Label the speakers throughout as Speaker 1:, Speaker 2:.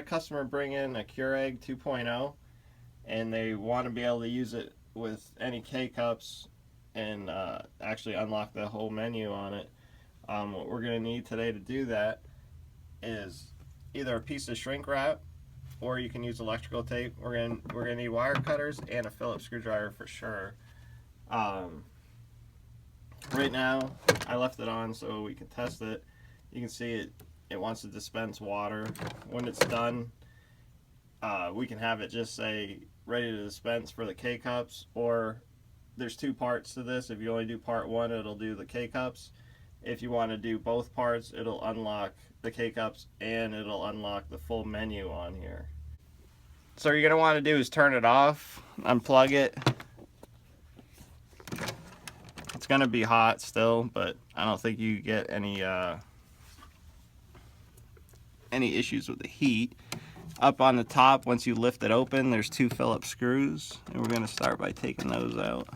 Speaker 1: customer bring in a Keurig 2.0 and they want to be able to use it with any K-Cups and actually unlock the whole menu on it. What we're going to need today to do that is either a piece of shrink wrap, or you can use electrical tape. We're gonna need wire cutters and a Phillips screwdriver for sure. Right now I left it on so we can test it. You can see it wants to dispense water. When it's done, we can have it just say ready to dispense for the K-Cups, or there's two parts to this. If you only do part one, it'll do the K-Cups. If you want to do both parts, it'll unlock the K-Cups and it'll unlock the full menu on here. So what you're going to want to do is turn it off, unplug it. It's going to be hot still, but I don't think you get any issues with the heat. Up on the top, once you lift it open, there's two Phillips screws, and we're going to start by taking those out.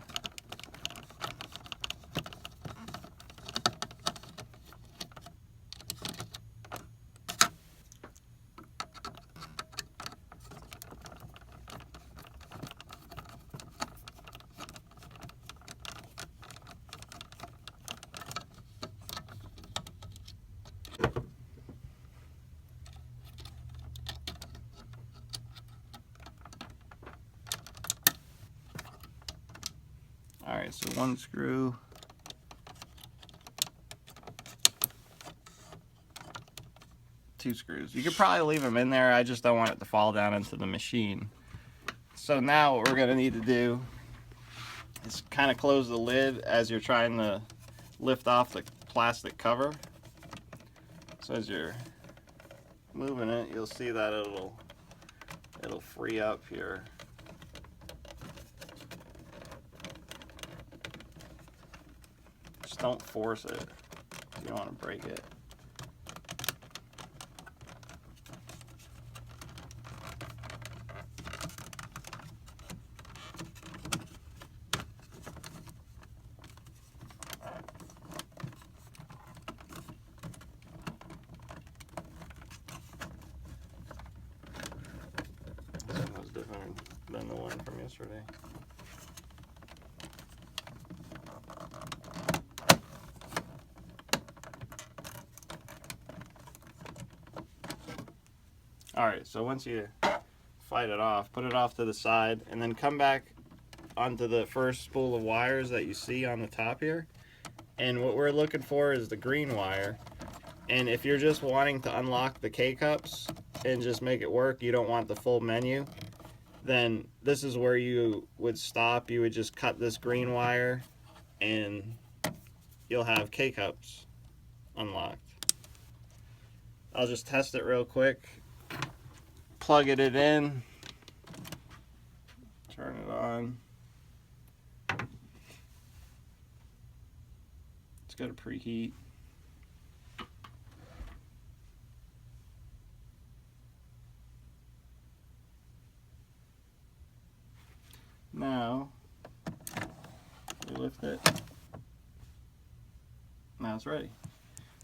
Speaker 1: Alright, so one screw, two screws. You could probably leave them in there, I just don't want it to fall down into the machine. So now what we're going to need to do is kind of close the lid as you're trying to lift off the plastic cover. So as you're moving it, you'll see that it'll free up here. Just don't force it. You don't want to break it. This one was different than the one from yesterday. Alright, so once you fight it off, put it off to the side, and then come back onto the first spool of wires that you see on the top here. And what we're looking for is the green wire. And if you're just wanting to unlock the K-Cups and just make it work, you don't want the full menu, then this is where you would stop. You would just cut this green wire and you'll have K-Cups unlocked. I'll just test it real quick. Plug it in, turn it on. It's got to preheat. Now, we lift it. Now it's ready.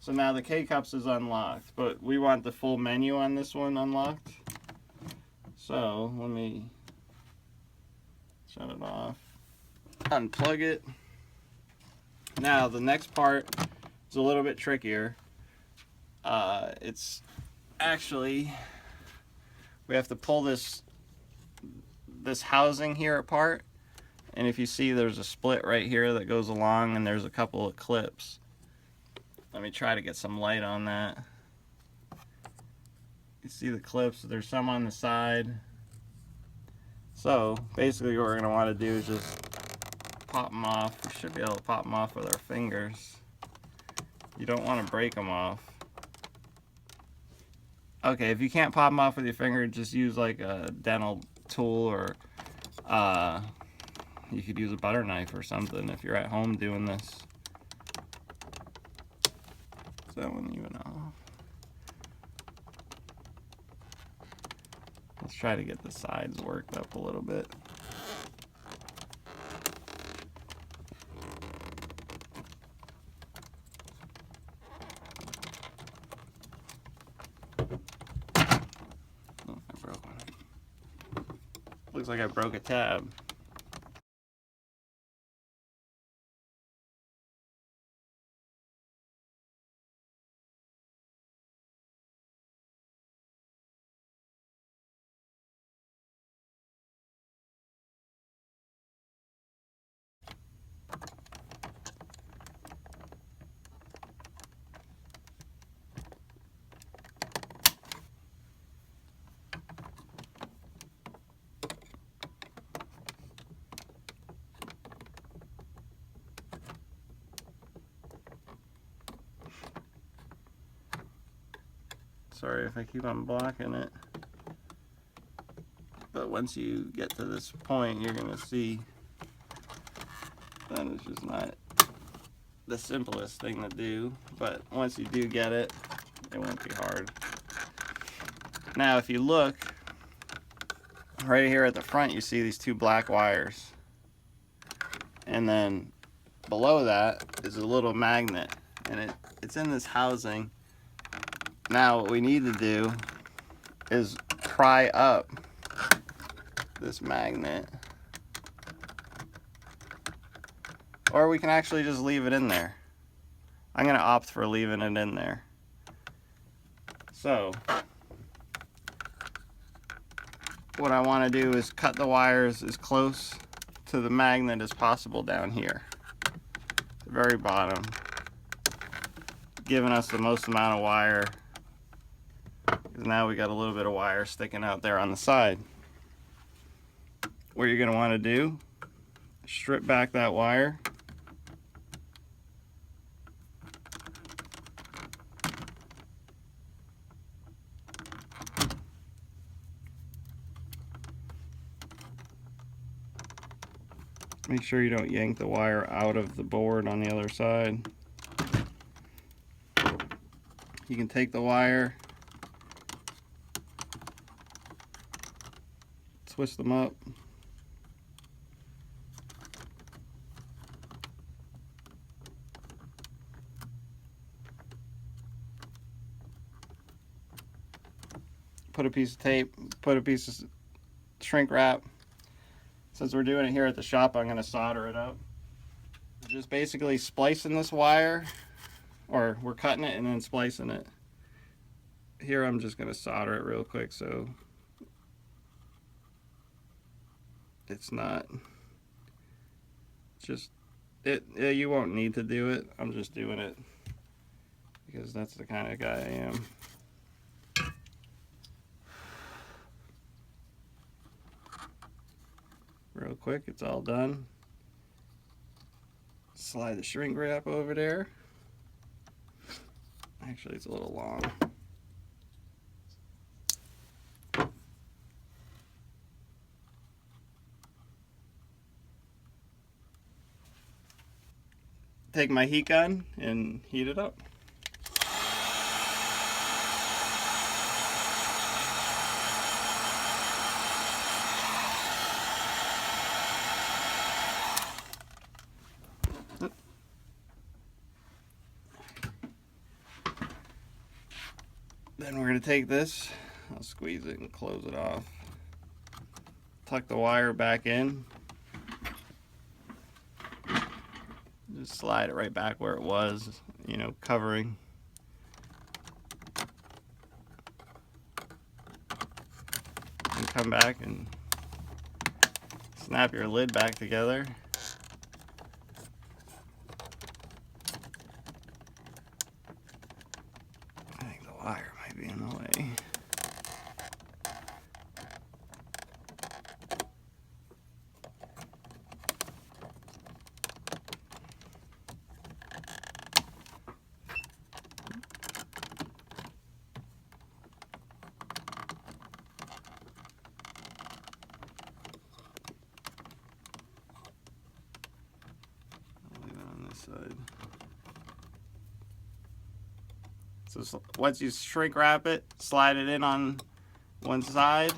Speaker 1: So now the K-Cups is unlocked, but we want the full menu on this one unlocked. So let me shut it off, unplug it. Now the next part is a little bit trickier. It's actually, we have to pull this housing here apart, and if you see, there's a split right here that goes along, and there's a couple of clips. Let me try to get some light on that. You see the clips, there's some on the side. So basically what we're going to want to do is just pop them off. We should be able to pop them off with our fingers. You don't want to break them off. Okay, if you can't pop them off with your finger, just use like a dental tool, or you could use a butter knife or something if you're at home doing this. Is that one even off? Let's try to get the sides worked up a little bit. Looks like I broke a tab. Sorry if I keep on blocking it. But once you get to this point, you're gonna see that it's just not the simplest thing to do. But once you do get it, it won't be hard. Now, if you look right here at the front, you see these two black wires. And then below that is a little magnet, and it's in this housing. Now what we need to do is pry up this magnet, or we can actually just leave it in there. I'm going to opt for leaving it in there. So what I want to do is cut the wires as close to the magnet as possible down here, the very bottom, giving us the most amount of wire, because now we got a little bit of wire sticking out there on the side. What you're going to want to do, strip back that wire, make sure you don't yank the wire out of the board on the other side. You can take the wire, twist them up, put a piece of tape, put a piece of shrink wrap. Since we're doing it here at the shop, I'm going to solder it up. Just basically splicing this wire, or we're cutting it and then splicing it. Here I'm just going to solder it real quick so it's not just you won't need to do it. I'm just doing it because that's the kind of guy I am. Real quick, it's all done. Slide the shrink wrap over there. Actually, it's a little long. Take my heat gun and heat it up. Then we're going to take this, I'll squeeze it and close it off. Tuck the wire back in. Just slide it right back where it was, you know, covering. And come back and snap your lid back together. I think the wire might be in the way. Side. So once you shrink wrap it, slide it in on one side,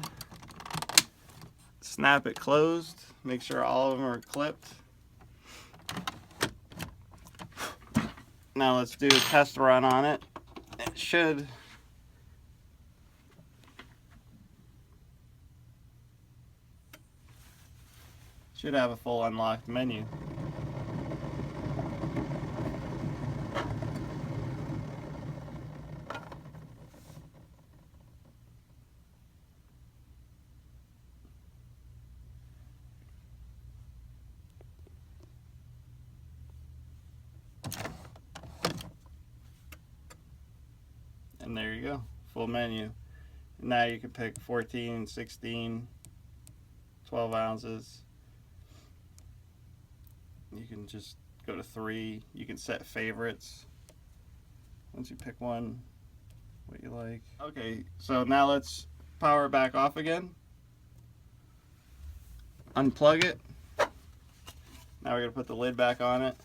Speaker 1: snap it closed, make sure all of them are clipped. Now let's do a test run on it. It should Should have a full unlocked menu. And there you go, full menu. Now you can pick 14, 16, 12 ounces. You can just go to 3. You can set favorites. Once you pick one, what you like. Okay, so now let's power it back off again. Unplug it. Now we're gonna put the lid back on it.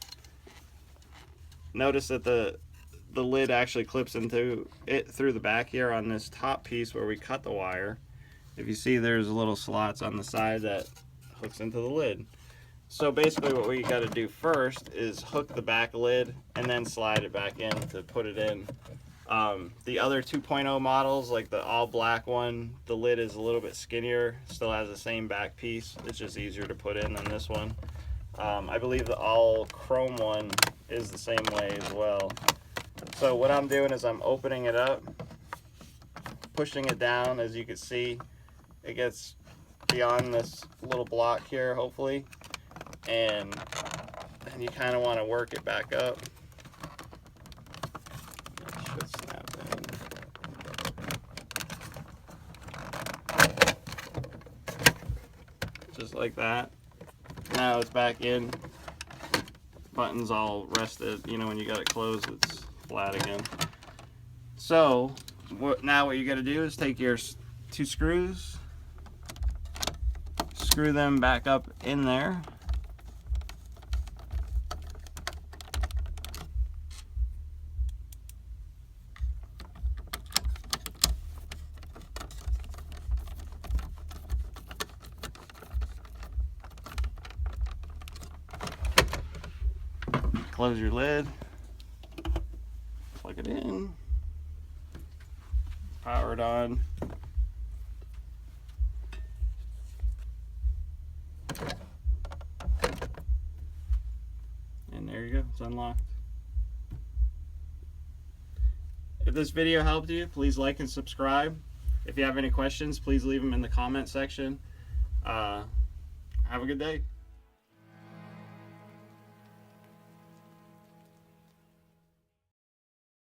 Speaker 1: Notice that the lid actually clips into it through the back here on this top piece where we cut the wire. If you see, there's little slots on the side that hooks into the lid. So basically what we got to do first is hook the back lid and then slide it back in to put it in. The other 2.0 models, like the all black one, the lid is a little bit skinnier, still has the same back piece. It's just easier to put in than this one. I believe the all chrome one is the same way as well. So what I'm doing is I'm opening it up, pushing it down. As you can see, it gets beyond this little block here, hopefully, and you kind of want to work it back up. It should snap in. Just like that. Now it's back in. Button's all rested. You know, when you got it closed, it's flat again. So now what you got to do is take your 2 screws, screw them back up in there. Close your lid, plug it in, power it on. And there you go, it's unlocked. If this video helped you, please like and subscribe. If you have any questions, please leave them in the comment section. Have a good day.